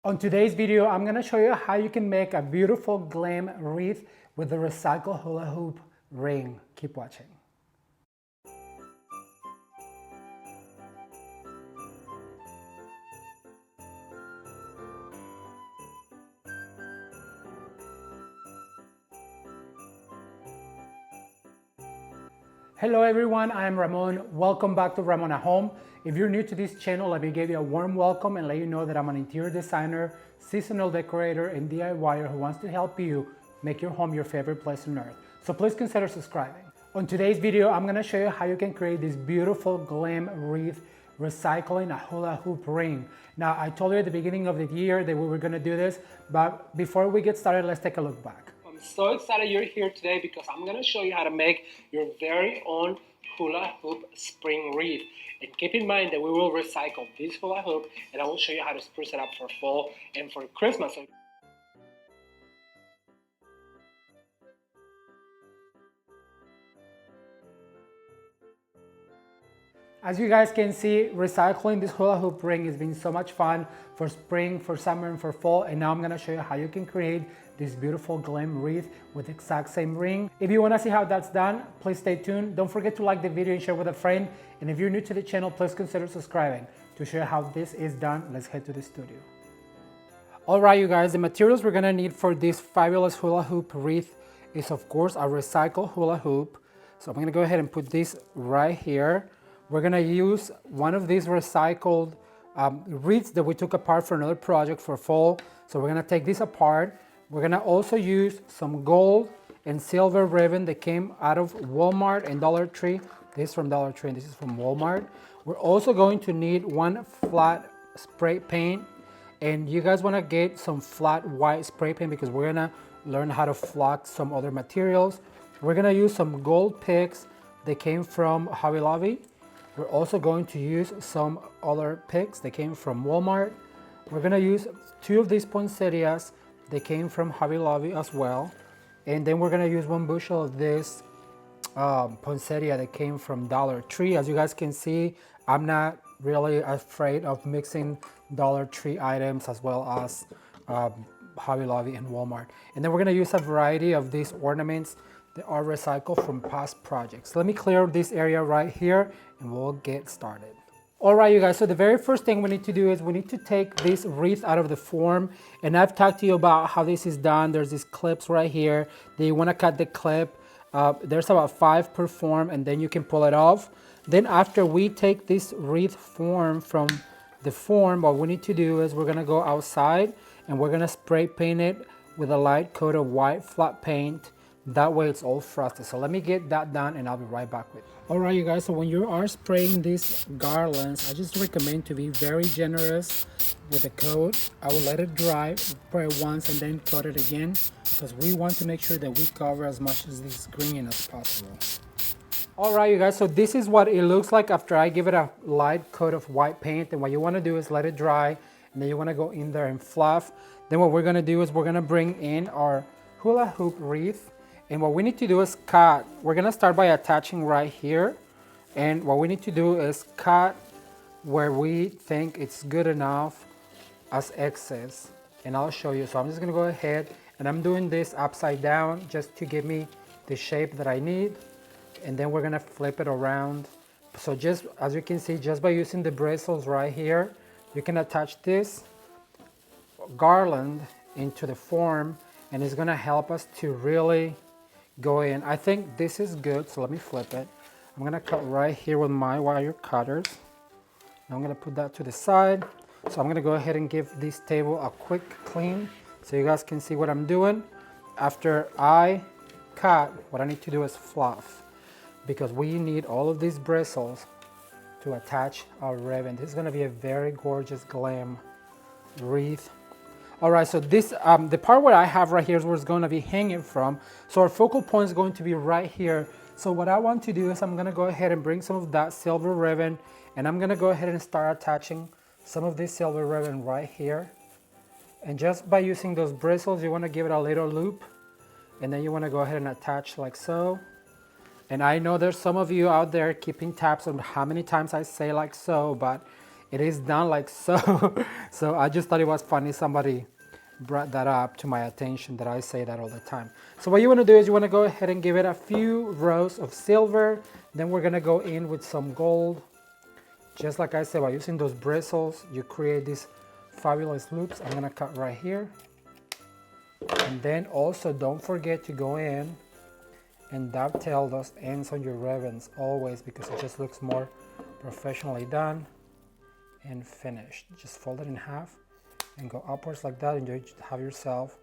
On today's video, I'm going to show you how you can make a beautiful glam wreath with the recycled hula hoop ring. Keep watching. Hello everyone, I am Ramon. Welcome back to Ramon at Home. If you're new to this channel, let me give you a warm welcome and let you know that I'm an interior designer, seasonal decorator, and DIYer who wants to help you make your home your favorite place on earth. So please consider subscribing. On today's video, I'm gonna show you how you can create this beautiful glam wreath recycling a hula hoop ring. Now, I told you at the beginning of the year that we were gonna do this, but before we get started, let's take a look back. I'm so excited you're here today because I'm gonna show you how to make your very own hula hoop spring wreath. And keep in mind that we will recycle this hula hoop and I will show you how to spruce it up for fall and for Christmas. As you guys can see, recycling this hula hoop ring has been so much fun for spring, for summer, and for fall. And now I'm gonna show you how you can create this beautiful glam wreath with the exact same ring. If you wanna see how that's done, please stay tuned. Don't forget to like the video and share with a friend. And if you're new to the channel, please consider subscribing. To show you how this is done, let's head to the studio. All right, you guys, the materials we're gonna need for this fabulous hula hoop wreath is of course a recycled hula hoop. So I'm gonna go ahead and put this right here. We're gonna use one of these recycled wreaths that we took apart for another project for fall. So we're gonna take this apart. We're gonna also use some gold and silver ribbon that came out of Walmart and Dollar Tree. This is from Dollar Tree and this is from Walmart. We're also going to need one flat spray paint. And you guys wanna get some flat white spray paint because we're gonna learn how to flock some other materials. We're gonna use some gold picks that came from Hobby Lobby. We're also going to use some other picks that came from Walmart. We're gonna use 2 of these poinsettias that came from Hobby Lobby as well. And then we're gonna use 1 bushel of this poinsettia that came from Dollar Tree. As you guys can see, I'm not really afraid of mixing Dollar Tree items as well as Hobby Lobby and Walmart. And then we're gonna use a variety of these ornaments that are recycled from past projects. Let me clear this area right here and we'll get started. All right, you guys, so the very first thing we need to do is we need to take this wreath out of the form. And I've talked to you about how this is done. There's these clips right here that you wanna cut the clip. There's about 5 per form and then you can pull it off. Then after we take this wreath form from the form, what we need to do is we're gonna go outside and we're gonna spray paint it with a light coat of white flat paint. That way it's all frosted. So let me get that done and I'll be right back with you. All right, you guys, so when you are spraying these garlands, I just recommend to be very generous with the coat. I will let it dry, spray it once and then coat it again because we want to make sure that we cover as much of this green as possible. All right, you guys, so this is what it looks like after I give it a light coat of white paint. And what you want to do is let it dry and then you want to go in there and fluff. Then what we're going to do is we're going to bring in our hula hoop wreath. And what we need to do is cut. We're gonna start by attaching right here. And what we need to do is cut where we think it's good enough as excess. And I'll show you. So I'm just gonna go ahead and I'm doing this upside down just to give me the shape that I need. And then we're gonna flip it around. So just as you can see, just by using the bristles right here, you can attach this garland into the form and it's gonna help us to really go in. I think this is good, so let me flip it. I'm gonna cut right here with my wire cutters. I'm gonna put that to the side. So I'm gonna go ahead and give this table a quick clean so you guys can see what I'm doing. After I cut, what I need to do is fluff because we need all of these bristles to attach our ribbon. This is gonna be a very gorgeous glam wreath. All right, so this, the part where I have right here is where it's going to be hanging from. So our focal point is going to be right here. So what I want to do is I'm going to go ahead and bring some of that silver ribbon and I'm going to go ahead and start attaching some of this silver ribbon right here. And just by using those bristles, you want to give it a little loop and then you want to go ahead and attach like so. And I know there's some of you out there keeping tabs on how many times I say like so, but it is done like so. So I just thought it was funny. Somebody brought that up to my attention that I say that all the time. So what you want to do is you want to go ahead and give it a few rows of silver. Then we're going to go in with some gold. Just like I said, by using those bristles, you create these fabulous loops. I'm going to cut right here. And then also don't forget to go in and dovetail those ends on your ribbons always, because it just looks more professionally done and finished. Just fold it in half and go upwards like that, and you have yourself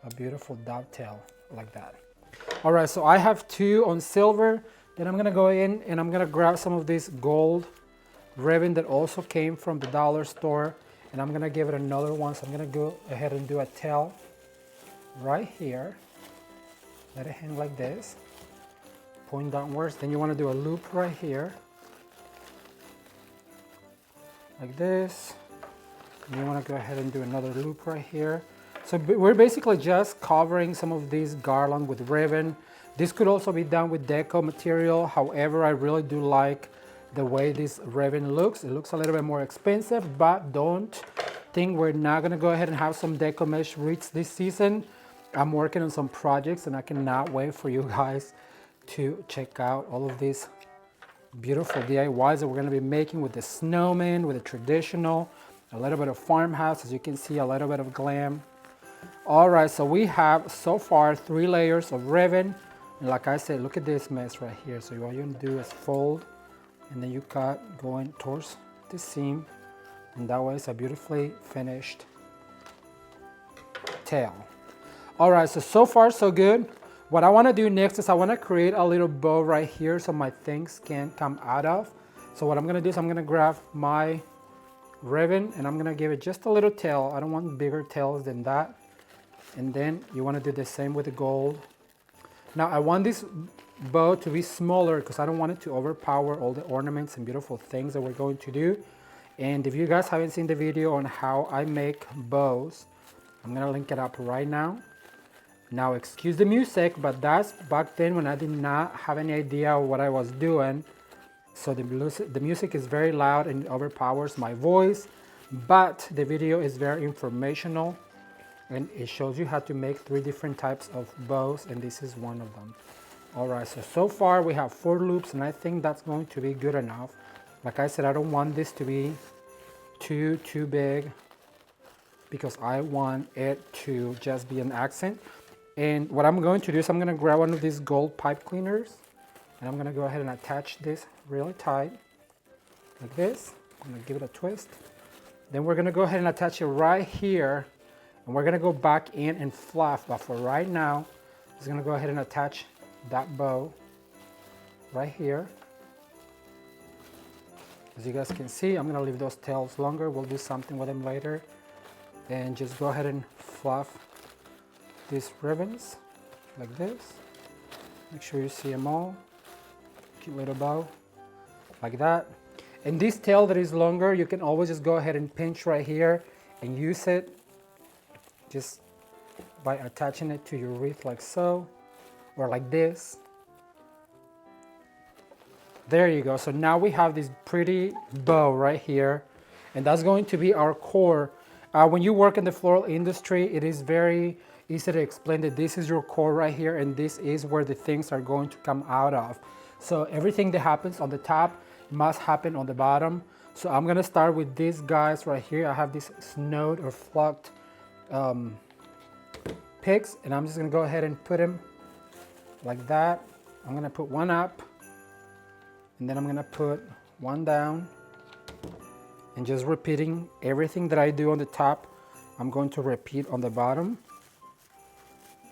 a beautiful dovetail like that. All right, so I have 2 on silver. Then I'm gonna go in and I'm gonna grab some of this gold ribbon that also came from the dollar store, and I'm gonna give it another one. So I'm gonna go ahead and do a tail right here. Let it hang like this, point downwards. Then you wanna do a loop right here, like this. You want to go ahead and do another loop right here. So we're basically just covering some of these garland with ribbon. This could also be done with deco material. However, I really do like the way this ribbon looks. It looks a little bit more expensive, but don't think we're not going to go ahead and have some deco mesh wreaths this season. I'm working on some projects and I cannot wait for you guys to check out all of these beautiful DIYs that we're going to be making with the snowman, with the traditional, a little bit of farmhouse, as you can see, a little bit of glam. All right, so we have so far 3 layers of ribbon. And like I said, look at this mess right here. So what you want to do is fold, and then you cut going towards the seam. And that way it's a beautifully finished tail. All right, so far so good. What I want to do next is I want to create a little bow right here so my things can come out of. So what I'm going to do is I'm going to grab my ribbon and I'm going to give it just a little tail. I don't want bigger tails than that. And then you want to do the same with the gold. Now I want this bow to be smaller because I don't want it to overpower all the ornaments and beautiful things that we're going to do. And if you guys haven't seen the video on how I make bows, I'm going to link it up right now. Now excuse the music, but that's back then when I did not have any idea what I was doing. So the music is very loud and it overpowers my voice, but the video is very informational and it shows you how to make 3 different types of bows, and this is one of them. All right, so far we have 4 loops and I think that's going to be good enough. Like I said, I don't want this to be too big because I want it to just be an accent. And what I'm going to do is I'm going to grab one of these gold pipe cleaners and I'm going to go ahead and attach this really tight like this. I'm going to give it a twist. Then we're going to go ahead and attach it right here, and we're going to go back in and fluff. But for right now, I'm just going to go ahead and attach that bow right here. As you guys can see, I'm going to leave those tails longer. We'll do something with them later. And just go ahead and fluff these ribbons like this. Make sure you see them all. Cute little bow like that. And this tail that is longer, you can always just go ahead and pinch right here and use it just by attaching it to your wreath like so, or like this. There you go. So now we have this pretty bow right here, and that's going to be our core. When you work in the floral industry, it is very easy to explain that this is your core right here, and this is where the things are going to come out of. So everything that happens on the top must happen on the bottom. So I'm gonna start with these guys right here. I have these snowed or flocked picks, and I'm just gonna go ahead and put them like that. I'm gonna put one up, and then I'm gonna put one down, and just repeating everything that I do on the top, I'm going to repeat on the bottom.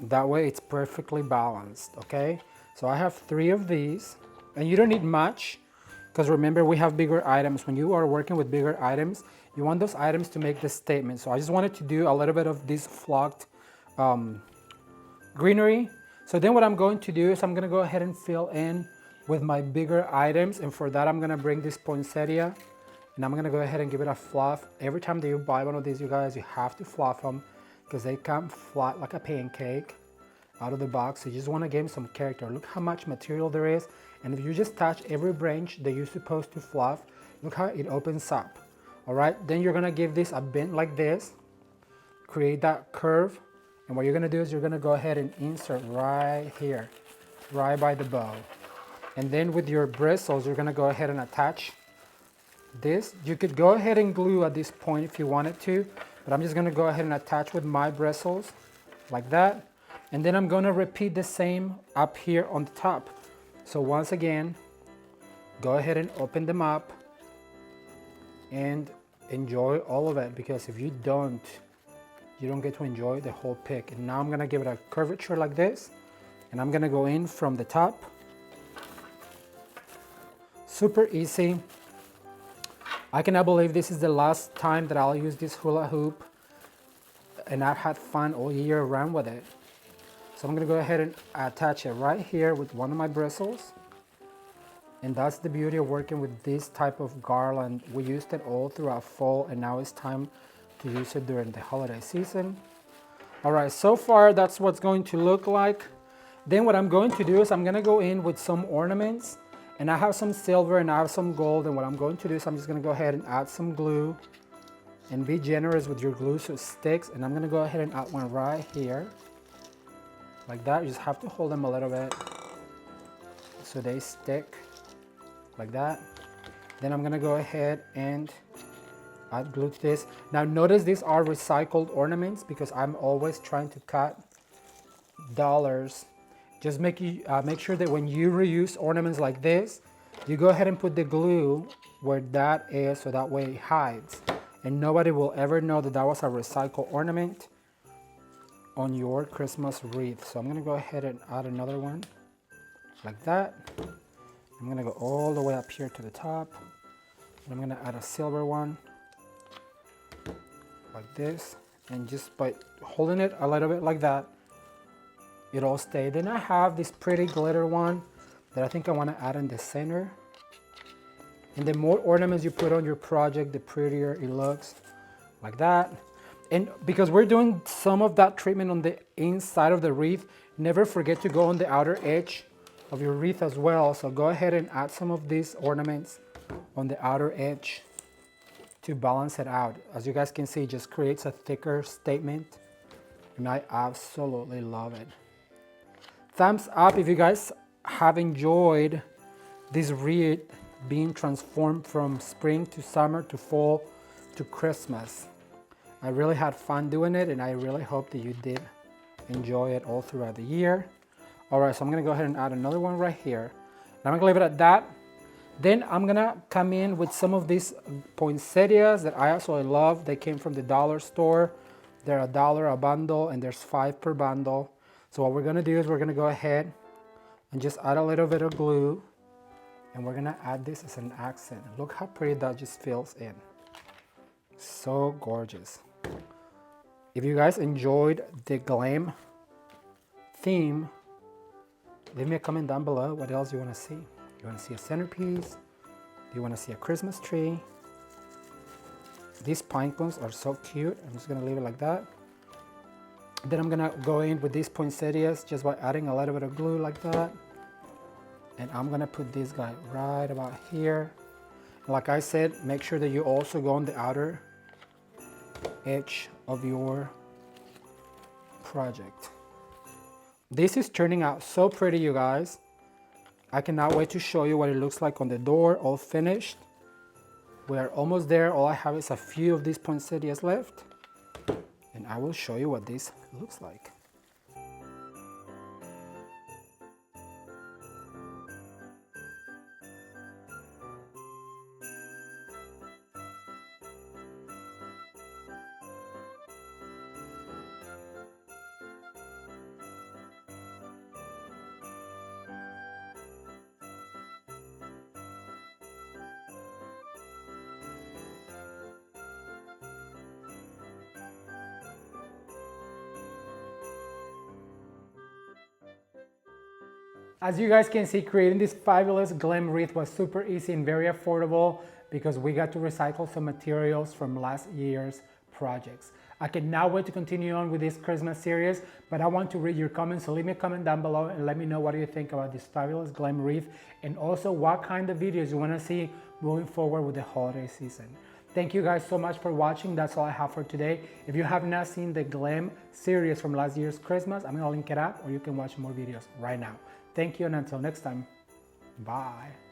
That way it's perfectly balanced, okay? So I have 3 of these, and you don't need much, because remember, we have bigger items. When you are working with bigger items, you want those items to make the statement. So I just wanted to do a little bit of this flocked greenery. So then what I'm going to do is I'm gonna go ahead and fill in with my bigger items, and for that I'm gonna bring this poinsettia, and I'm gonna go ahead and give it a fluff. Every time that you buy one of these, you guys, you have to fluff them, because they come flat like a pancake out of the box. So you just want to give them some character. Look how much material there is, and if you just touch every branch that you're supposed to fluff, look how it opens up. All right, then you're gonna give this a bend like this, create that curve, and what you're gonna do is you're gonna go ahead and insert right here, right by the bow. And then with your bristles, you're gonna go ahead and attach this. You could go ahead and glue at this point if you wanted to, but I'm just gonna go ahead and attach with my bristles like that. And then I'm gonna repeat the same up here on the top. So once again, go ahead and open them up and enjoy all of it, because if you don't get to enjoy the whole pick. And now I'm gonna give it a curvature like this, and I'm gonna go in from the top. Super easy. I cannot believe this is the last time that I'll use this hula hoop, and I've had fun all year round with it. So I'm gonna go ahead and attach it right here with one of my bristles. And that's the beauty of working with this type of garland. We used it all throughout fall, and now it's time to use it during the holiday season. All right, so far that's what's going to look like. Then what I'm going to do is I'm gonna go in with some ornaments, and I have some silver and I have some gold, and what I'm going to do is I'm just gonna go ahead and add some glue, and be generous with your glue so it sticks. And I'm gonna go ahead and add one right here, like that. You just have to hold them a little bit so they stick, like that. Then I'm gonna go ahead and add glue to this. Now notice these are recycled ornaments because I'm always trying to cut dollars. Just make sure that when you reuse ornaments like this, you go ahead and put the glue where that is, so that way it hides. And nobody will ever know that that was a recycled ornament on your Christmas wreath. So I'm gonna go ahead and add another one like that. I'm gonna go all the way up here to the top. And I'm gonna add a silver one like this, and just by holding it a little bit like that, it all stayed. Then I have this pretty glitter one that I think I want to add in the center. And the more ornaments you put on your project, the prettier it looks, like that. And because we're doing some of that treatment on the inside of the wreath, never forget to go on the outer edge of your wreath as well. So go ahead and add some of these ornaments on the outer edge to balance it out. As you guys can see, it just creates a thicker statement, and I absolutely love it. Thumbs up if you guys have enjoyed this wreath being transformed from spring to summer to fall to Christmas. I really had fun doing it, and I really hope that you did enjoy it all throughout the year. All right, so I'm gonna go ahead and add another one right here. Now I'm gonna leave it at that. Then I'm gonna come in with some of these poinsettias that I absolutely love. They came from the dollar store. They're $1 a bundle, and there's 5 per bundle. So what we're gonna do is we're gonna go ahead and just add a little bit of glue, and we're gonna add this as an accent. Look how pretty that just fills in. So gorgeous. If you guys enjoyed the Glam theme, leave me a comment down below what else you wanna see. You want to see a centerpiece? Do you want to see a Christmas tree? These pine cones are so cute. I'm just going to leave it like that. Then I'm going to go in with these poinsettias just by adding a little bit of glue like that. And I'm going to put this guy right about here. Like I said, make sure that you also go on the outer edge of your project. This is turning out so pretty, you guys. I cannot wait to show you what it looks like on the door, all finished. We are almost there. All I have is a few of these poinsettias left, and I will show you what this looks like. As you guys can see, creating this fabulous Glam wreath was super easy and very affordable because we got to recycle some materials from last year's projects. I cannot wait to continue on with this Christmas series, but I want to read your comments, so leave me a comment down below and let me know what you think about this fabulous Glam wreath, and also what kind of videos you want to see moving forward with the holiday season. Thank you guys so much for watching. That's all I have for today. If you have not seen the Glam series from last year's Christmas, I'm gonna link it up, or you can watch more videos right now. Thank you, and until next time, bye.